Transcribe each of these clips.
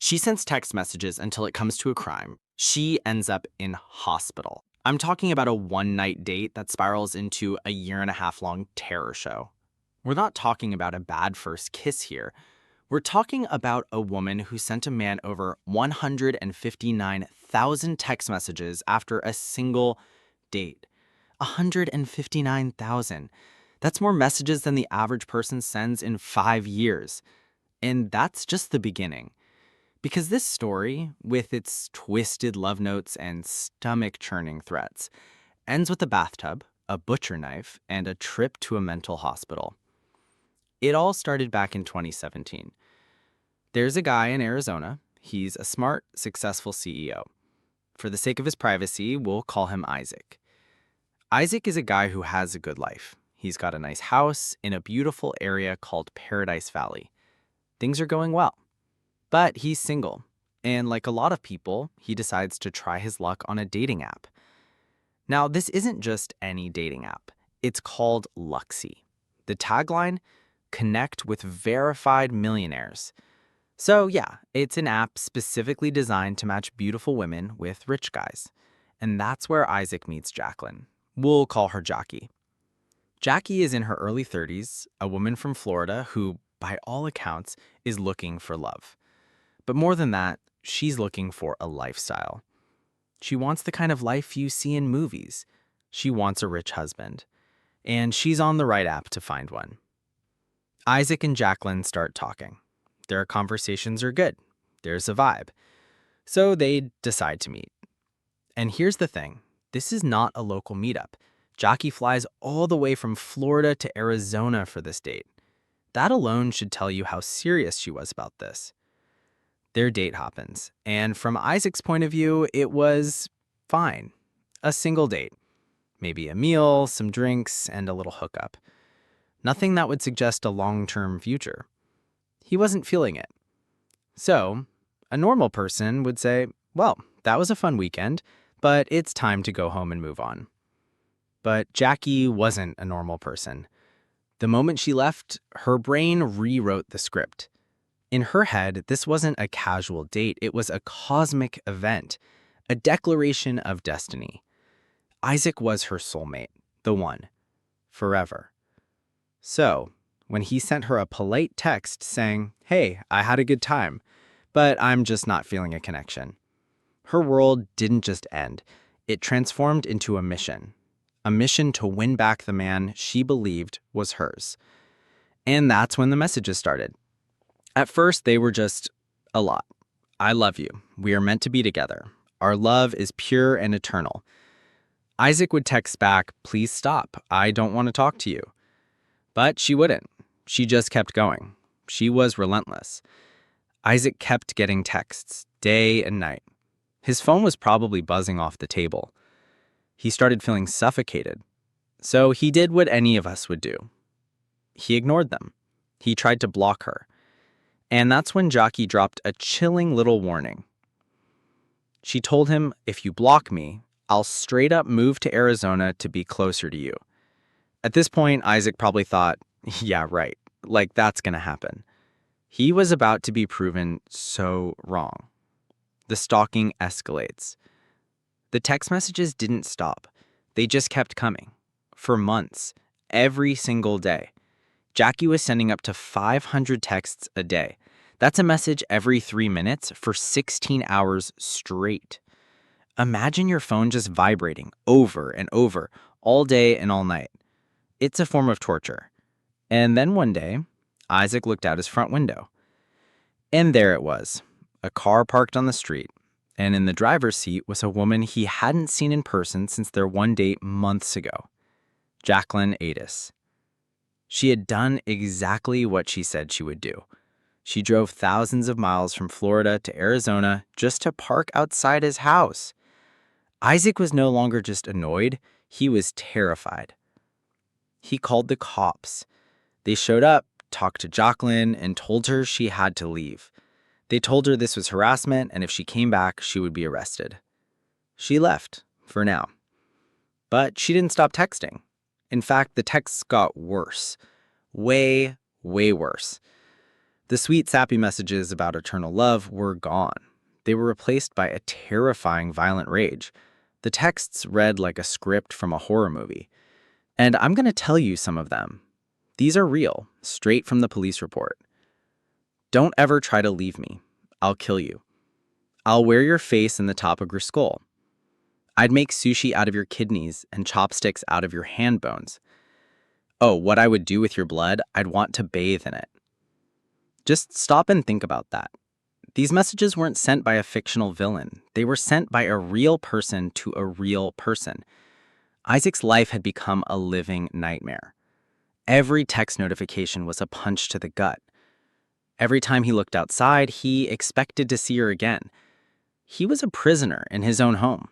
She sends text messages until it comes to a crime. She ends up in hospital. I'm talking about a one-night date that spirals into a year-and-a-half-long terror show. We're not talking about a bad first kiss here. We're talking about a woman who sent a man over 159,000 text messages after a single date. 159,000. That's more messages than the average person sends in 5 years. And that's just the beginning. Because this story, with its twisted love notes and stomach-churning threats, ends with a bathtub, a butcher knife, and a trip to a mental hospital. It all started back in 2017. There's a guy in Arizona. He's a smart, successful CEO. For the sake of his privacy, we'll call him Isaac. Isaac is a guy who has a good life. He's got a nice house in a beautiful area called Paradise Valley. Things are going well. But he's single, and like a lot of people, he decides to try his luck on a dating app. Now, this isn't just any dating app. It's called Luxy. The tagline, connect with verified millionaires. So yeah, it's an app specifically designed to match beautiful women with rich guys. And that's where Isaac meets Jacqueline. We'll call her Jackie. Jackie is in her early 30s, a woman from Florida who, by all accounts, is looking for love. But more than that, she's looking for a lifestyle. She wants the kind of life you see in movies. She wants a rich husband. And she's on the right app to find one. Isaac and Jacqueline start talking. Their conversations are good. There's a vibe. So they decide to meet. And here's the thing. This is not a local meetup. Jackie flies all the way from Florida to Arizona for this date. That alone should tell you how serious she was about this. Their date happens, and from Isaac's point of view, it was fine. A single date. Maybe a meal, some drinks, and a little hookup. Nothing that would suggest a long-term future. He wasn't feeling it. So, a normal person would say, well, that was a fun weekend, but it's time to go home and move on. But Jackie wasn't a normal person. The moment she left, her brain rewrote the script. In her head, this wasn't a casual date. It was a cosmic event, a declaration of destiny. Isaac was her soulmate, the one, forever. So, when he sent her a polite text saying, hey, I had a good time, but I'm just not feeling a connection, her world didn't just end. It transformed into a mission to win back the man she believed was hers. And that's when the messages started. At first, they were just a lot. I love you. We are meant to be together. Our love is pure and eternal. Isaac would text back, please stop. I don't want to talk to you. But she wouldn't. She just kept going. She was relentless. Isaac kept getting texts, day and night. His phone was probably buzzing off the table. He started feeling suffocated. So he did what any of us would do. He ignored them. He tried to block her. And that's when Jackie dropped a chilling little warning. She told him, if you block me, I'll straight up move to Arizona to be closer to you. At this point, Isaac probably thought, yeah, right, like that's gonna happen. He was about to be proven so wrong. The stalking escalates. The text messages didn't stop. They just kept coming. For months, every single day. Jackie was sending up to 500 texts a day. That's a message every 3 minutes for 16 hours straight. Imagine your phone just vibrating over and over all day and all night. It's a form of torture. And then one day, Isaac looked out his front window. And there it was, a car parked on the street. And in the driver's seat was a woman he hadn't seen in person since their one date months ago, Jacqueline Ades. She had done exactly what she said she would do. She drove thousands of miles from Florida to Arizona just to park outside his house. Isaac was no longer just annoyed, he was terrified. He called the cops. They showed up, talked to Jacqueline, and told her she had to leave. They told her this was harassment, and if she came back, she would be arrested. She left, for now. But she didn't stop texting. In fact, the texts got worse. Way, way worse. The sweet, sappy messages about eternal love were gone. They were replaced by a terrifying, violent rage. The texts read like a script from a horror movie. And I'm going to tell you some of them. These are real, straight from the police report. Don't ever try to leave me. I'll kill you. I'll wear your face in the top of your skull. I'd make sushi out of your kidneys and chopsticks out of your hand bones. Oh, what I would do with your blood, I'd want to bathe in it. Just stop and think about that. These messages weren't sent by a fictional villain. They were sent by a real person to a real person. Isaac's life had become a living nightmare. Every text notification was a punch to the gut. Every time he looked outside, he expected to see her again. He was a prisoner in his own home.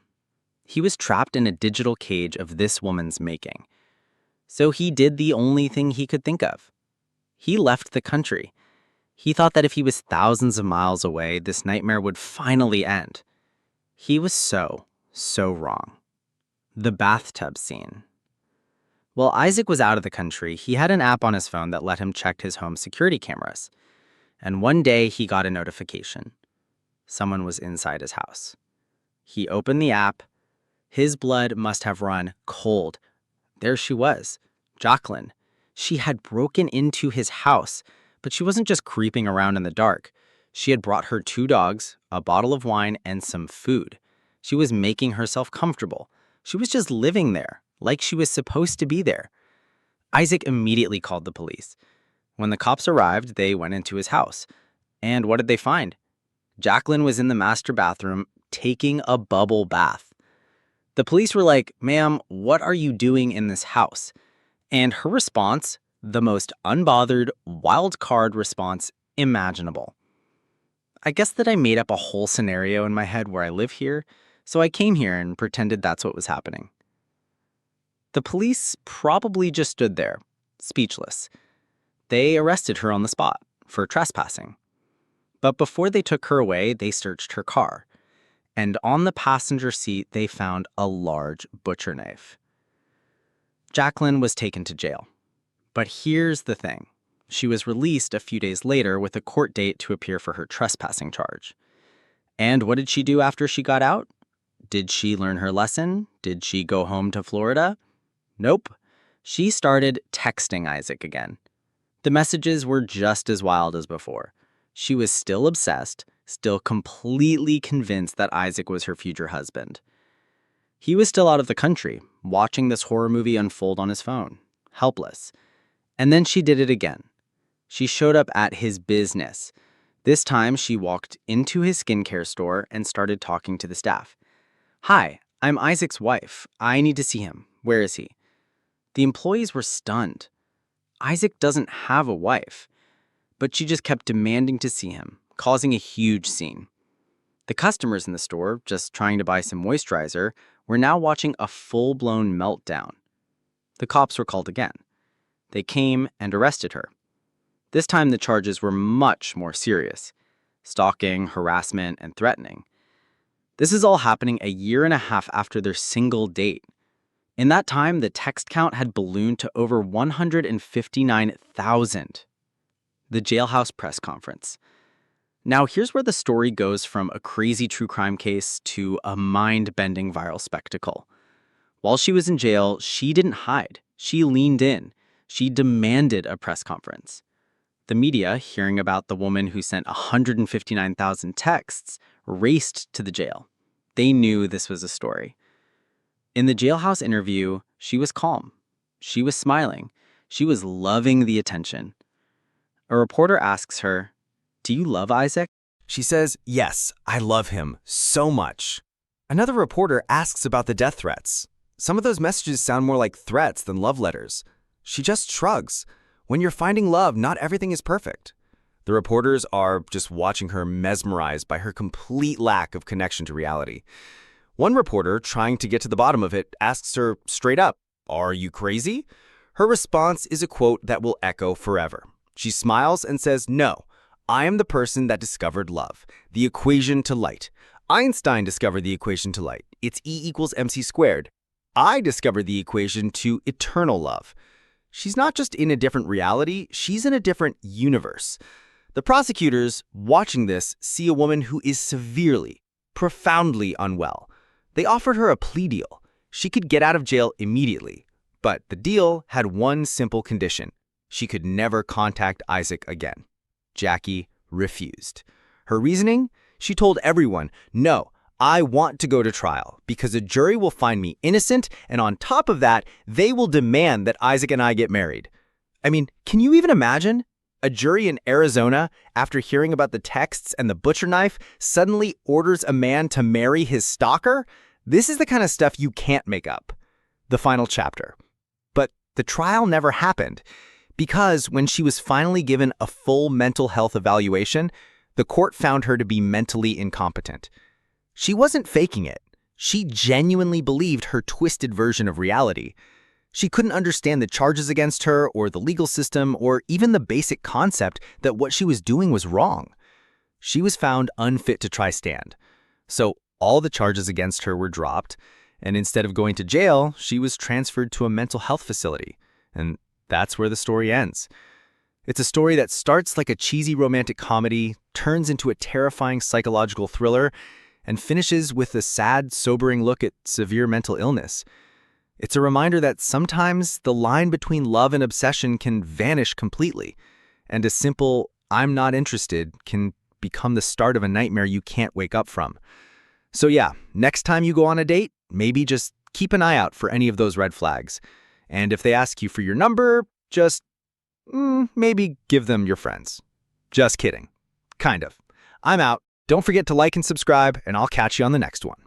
He was trapped in a digital cage of this woman's making. So he did the only thing he could think of. He left the country. He thought that if he was thousands of miles away, this nightmare would finally end. He was so wrong. The bathtub scene. While Isaac was out of the country, he had an app on his phone that let him check his home security cameras. And one day he got a notification. Someone was inside his house. He opened the app. His blood must have run cold. There she was, Jacqueline. She had broken into his house, but she wasn't just creeping around in the dark. She had brought her 2 dogs, a bottle of wine, and some food. She was making herself comfortable. She was just living there, like she was supposed to be there. Isaac immediately called the police. When the cops arrived, they went into his house. And what did they find? Jacqueline was in the master bathroom taking a bubble bath. The police were like, "Ma'am, what are you doing in this house?" And her response, the most unbothered, wild card response imaginable. "I guess that I made up a whole scenario in my head where I live here, so I came here and pretended that's what was happening." The police probably just stood there, speechless. They arrested her on the spot for trespassing. But before they took her away, they searched her car. And on the passenger seat, they found a large butcher knife. Jacqueline was taken to jail. But here's the thing. She was released a few days later with a court date to appear for her trespassing charge. And what did she do after she got out? Did she learn her lesson? Did she go home to Florida? Nope. She started texting Isaac again. The messages were just as wild as before. She was still obsessed, still completely convinced that Isaac was her future husband. He was still out of the country, watching this horror movie unfold on his phone, helpless. And then she did it again. She showed up at his business. This time, she walked into his skincare store and started talking to the staff. "Hi, I'm Isaac's wife. I need to see him. Where is he?" The employees were stunned. Isaac doesn't have a wife. But she just kept demanding to see him, causing a huge scene. The customers in the store, just trying to buy some moisturizer, were now watching a full-blown meltdown. The cops were called again. They came and arrested her. This time the charges were much more serious: stalking, harassment, and threatening. This is all happening a year and a half after their single date. In that time, the text count had ballooned to over 159,000. The jailhouse press conference. Now, here's where the story goes from a crazy true crime case to a mind-bending viral spectacle. While she was in jail, she didn't hide. She leaned in. She demanded a press conference. The media, hearing about the woman who sent 159,000 texts, raced to the jail. They knew this was a story. In the jailhouse interview, she was calm. She was smiling. She was loving the attention. A reporter asks her, "Do you love Isaac?" She says, "Yes, I love him so much." Another reporter asks about the death threats. Some of those messages sound more like threats than love letters. She just shrugs. When you're finding love, not everything is perfect. The reporters are just watching her, mesmerized by her complete lack of connection to reality. One reporter, trying to get to the bottom of it, asks her straight up, "Are you crazy?" Her response is a quote that will echo forever. She smiles and says, "No, I am the person that discovered love, the equation to light. Einstein discovered the equation to light. It's E=mc². I discovered the equation to eternal love." She's not just in a different reality, she's in a different universe. The prosecutors, watching this, see a woman who is severely, profoundly unwell. They offered her a plea deal. She could get out of jail immediately. But the deal had one simple condition. She could never contact Isaac again. Jackie refused. Her reasoning? She told everyone, "No, I want to go to trial because a jury will find me innocent, and on top of that, they will demand that Isaac and I get married." I mean, can you even imagine? A jury in Arizona, after hearing about the texts and the butcher knife, suddenly orders a man to marry his stalker? This is the kind of stuff you can't make up. The final chapter. But the trial never happened because when she was finally given a full mental health evaluation, the court found her to be mentally incompetent. She wasn't faking it. She genuinely believed her twisted version of reality. She couldn't understand the charges against her or the legal system or even the basic concept that what she was doing was wrong. She was found unfit to try stand. So all the charges against her were dropped, and instead of going to jail, she was transferred to a mental health facility. And that's where the story ends. It's a story that starts like a cheesy romantic comedy, turns into a terrifying psychological thriller, and finishes with a sad, sobering look at severe mental illness. It's a reminder that sometimes the line between love and obsession can vanish completely, and a simple, "I'm not interested," can become the start of a nightmare you can't wake up from. So yeah, next time you go on a date, maybe just keep an eye out for any of those red flags. And if they ask you for your number, just maybe give them your friends. Just kidding. Kind of. I'm out. Don't forget to like and subscribe, and I'll catch you on the next one.